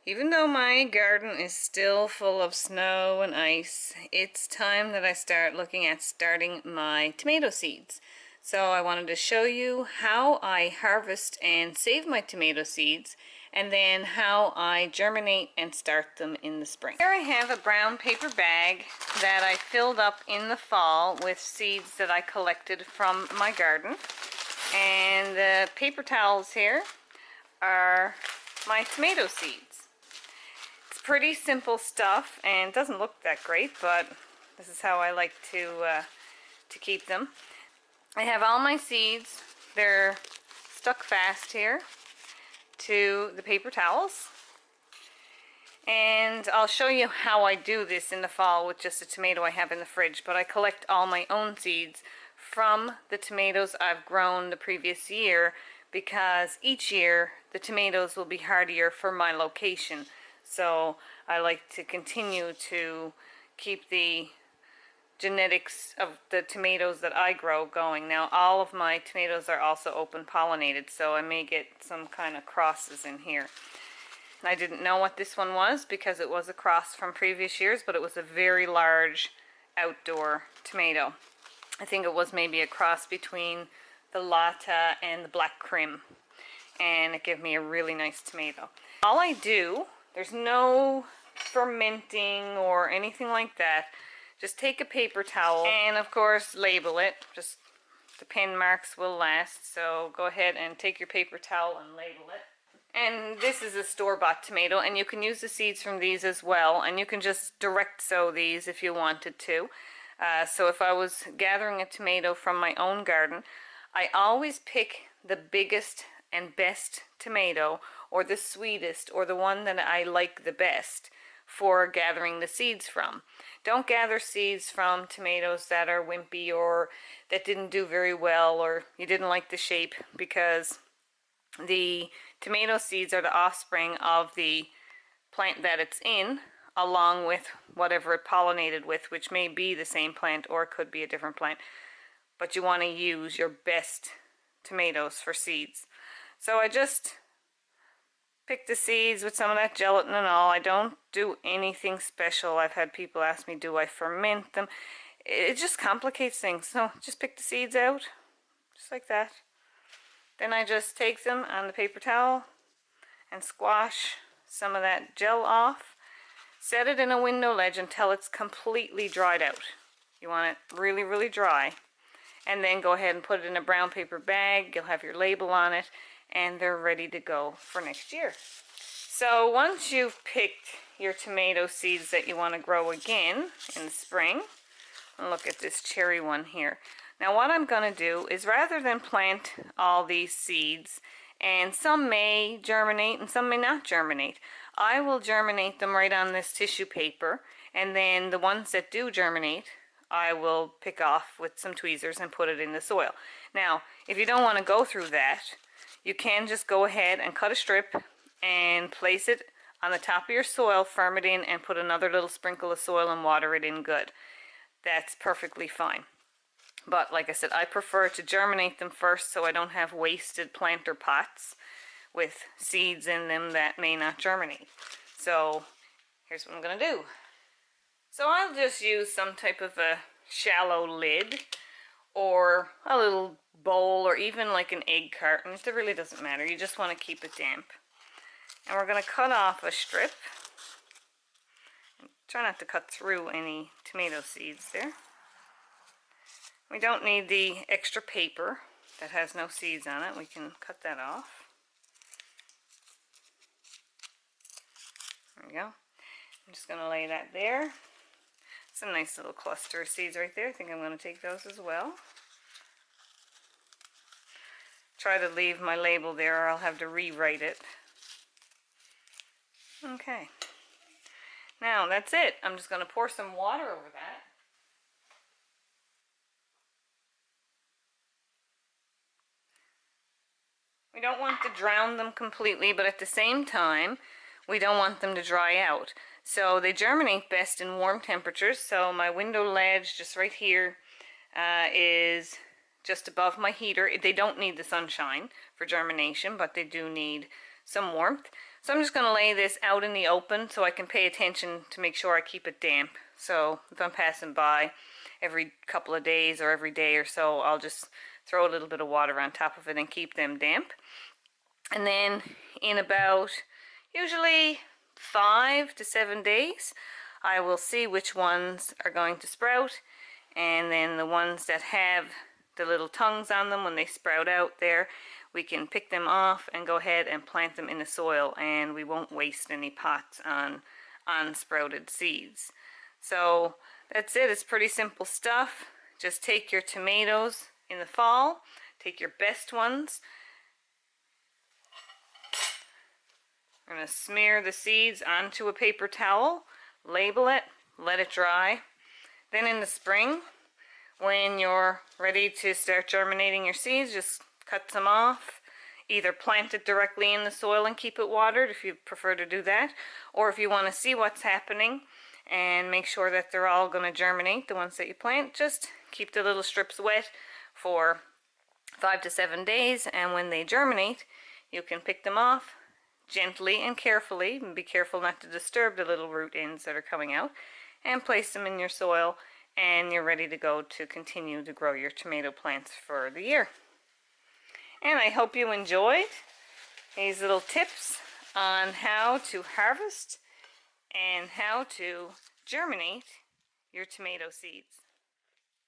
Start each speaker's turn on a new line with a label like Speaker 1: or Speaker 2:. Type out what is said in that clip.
Speaker 1: Even though my garden is still full of snow and ice, it's time that I start looking at starting my tomato seeds. So I wanted to show you how I harvest and save my tomato seeds, and then how I germinate and start them in the spring. Here I have a brown paper bag that I filled up in the fall with seeds that I collected from my garden. And the paper towels here are my tomato seeds. Pretty simple stuff and doesn't look that great, but this is how I like to keep them. I have all my seeds. They're stuck fast here to the paper towels, and I'll show you how I do this in the fall with just a tomato I have in the fridge. But I collect all my own seeds from the tomatoes I've grown the previous year, because each year the tomatoes will be hardier for my location. So I like to continue to keep the genetics of the tomatoes that I grow going. Now all of my tomatoes are also open pollinated, so I may get some kind of crosses in here. I didn't know what this one was because it was a cross from previous years, but it was a very large outdoor tomato. I think it was maybe a cross between the Lata and the Black Crim, and it gave me a really nice tomato. All I do, there's no fermenting or anything like that. Just take a paper towel and of course label it. Just the pen marks will last, so go ahead and take your paper towel and label it. And this is a store-bought tomato, and you can use the seeds from these as well, and you can just direct sow these if you wanted to. So if I was gathering a tomato from my own garden, I always pick the biggest and best tomato, or the sweetest, or the one that I like the best for gathering the seeds from. Don't gather seeds from tomatoes that are wimpy or that didn't do very well, or you didn't like the shape, because the tomato seeds are the offspring of the plant that it's in, along with whatever it pollinated with, which may be the same plant or it could be a different plant. But you want to use your best tomatoes for seeds. So I just pick the seeds with some of that gelatin and all. I don't do anything special. I've had people ask me, do I ferment them? It just complicates things. So just pick the seeds out, just like that. Then I just take them on the paper towel and squash some of that gel off. Set it in a window ledge until it's completely dried out. You want it really, really dry. And then go ahead and put it in a brown paper bag. You'll have your label on it, and they're ready to go for next year. So once you've picked your tomato seeds that you want to grow again in the spring, and look at this cherry one here. Now what I'm going to do is, rather than plant all these seeds, and some may germinate and some may not germinate, I will germinate them right on this tissue paper, and then the ones that do germinate I will pick off with some tweezers and put it in the soil. Now if you don't want to go through that, you can just go ahead and cut a strip and place it on the top of your soil, firm it in, and put another little sprinkle of soil and water it in good. That's perfectly fine. But like I said, I prefer to germinate them first, so I don't have wasted planter pots with seeds in them that may not germinate. So here's what I'm going to do. So I'll just use some type of a shallow lid, or a little bowl, or even like an egg carton. It really doesn't matter. You just want to keep it damp. And we're going to cut off a strip. Try not to cut through any tomato seeds there. We don't need the extra paper that has no seeds on it. We can cut that off. There we go. I'm just going to lay that there. It's a nice little cluster of seeds right there. I think I'm going to take those as well. Try to leave my label there, or I'll have to rewrite it. Okay. Now that's it. I'm just going to pour some water over that. We don't want to drown them completely, but at the same time, we don't want them to dry out. So they germinate best in warm temperatures. So my window ledge just right here is just above my heater. They don't need the sunshine for germination, but they do need some warmth. So I'm just going to lay this out in the open so I can pay attention to make sure I keep it damp. So if I'm passing by every couple of days or every day or so, I'll just throw a little bit of water on top of it and keep them damp. And then in about usually 5 to 7 days, I will see which ones are going to sprout, and then the ones that have the little tongues on them, when they sprout out there, we can pick them off and go ahead and plant them in the soil, and we won't waste any pots on unsprouted seeds. So that's it. It's pretty simple stuff. Just take your tomatoes in the fall, take your best ones. I'm going to smear the seeds onto a paper towel, label it, let it dry. Then in the spring, when you're ready to start germinating your seeds, just cut some off. Either plant it directly in the soil and keep it watered if you prefer to do that, or if you want to see what's happening and make sure that they're all going to germinate, the ones that you plant, just keep the little strips wet for 5 to 7 days, and when they germinate, you can pick them off gently and carefully, and be careful not to disturb the little root ends that are coming out, and place them in your soil, and you're ready to go to continue to grow your tomato plants for the year. And I hope you enjoyed these little tips on how to harvest and how to germinate your tomato seeds.